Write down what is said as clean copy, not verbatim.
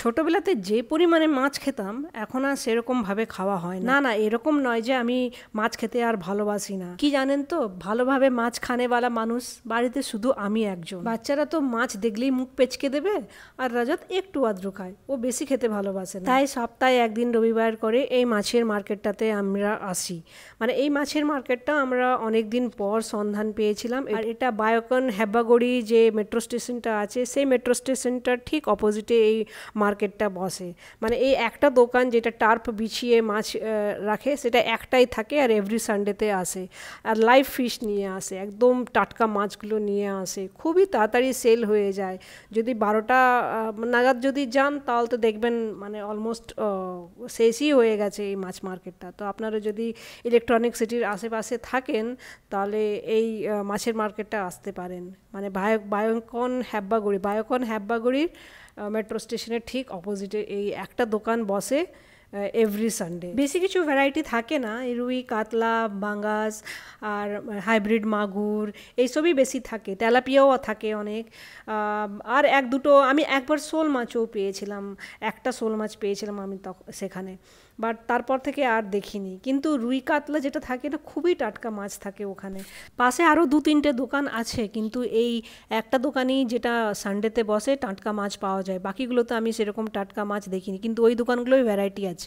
ছোটবেলাতে যে পরিমাণে মাছ খেতাম এখন আর সেরকমভাবে খাওয়া হয় না। না, এরকম নয় যে আমি মাছ খেতে আর ভালোবাসি না। কি জানেন তো, ভালোভাবে মাছ খানেওয়ালা মানুষ বাড়িতে শুধু আমি একজন। বাচ্চারা তো মাছ দেখলেই মুখ পেচকে দেবে, আর রজত একটু আদ্র খায়, ও বেশি খেতে ভালোবাসে না। তাই সপ্তাহে একদিন রবিবার করে এই মাছের মার্কেটটাতে আমরা আসি। মানে এই মাছের মার্কেটটা আমরা অনেক দিন পর সন্ধান পেয়েছিলাম। আর এটা বায়োকন হেব্বাগড়ি যে মেট্রো স্টেশনটা আছে, সেই মেট্রো স্টেশনটার ঠিক অপোজিটে এই মার্কেটটা বসে। মানে এই একটা দোকান যেটা টার্প বিছিয়ে মাছ রাখে, সেটা একটাই থাকে, আর এভরি সানডেতে আসে, আর লাইভ ফিশ নিয়ে আসে, একদম টাটকা মাছগুলো নিয়ে আসে। খুবই তাড়াতাড়ি সেল হয়ে যায়। যদি 12টা নাগাদ যদি যান তাহলে তো দেখবেন মানে অলমোস্ট শেষই হয়ে গেছে এই মাছ মার্কেটটা। তো আপনারা যদি ইলেকট্রনিক সিটির আশেপাশে থাকেন তাহলে এই মাছের মার্কেটটা আসতে পারেন। মানে বায়োকন হেব্বাগড়ির মেট্রো স্টেশনের ঠিক অপোজিটে এই একটা দোকান বসে এভরি সানডে। বেশি কিছু ভ্যারাইটি থাকে না, রুই, কাতলা, বাঙ্গাস আর হাইব্রিড মাগুর এইসবই বেশি থাকে। তেলাপিয়াও থাকে অনেক। আর এক দুটো আমি একবার শোল মাছও পেয়েছিলাম, একটা শোল মাছ পেয়েছিলাম আমি সেখানে, বাট তারপর থেকে আর দেখিনি। কিন্তু রুই কাতলা যেটা থাকে না, খুবই টাটকা মাছ থাকে ওখানে। পাশে আরও 2-3টে দোকান আছে, কিন্তু এই একটা দোকানই যেটা সানডেতে বসে টাটকা মাছ পাওয়া যায়। বাকিগুলোতে আমি সেরকম টাটকা মাছ দেখিনি, কিন্তু ওই দোকানগুলোই ভ্যারাইটি আছে।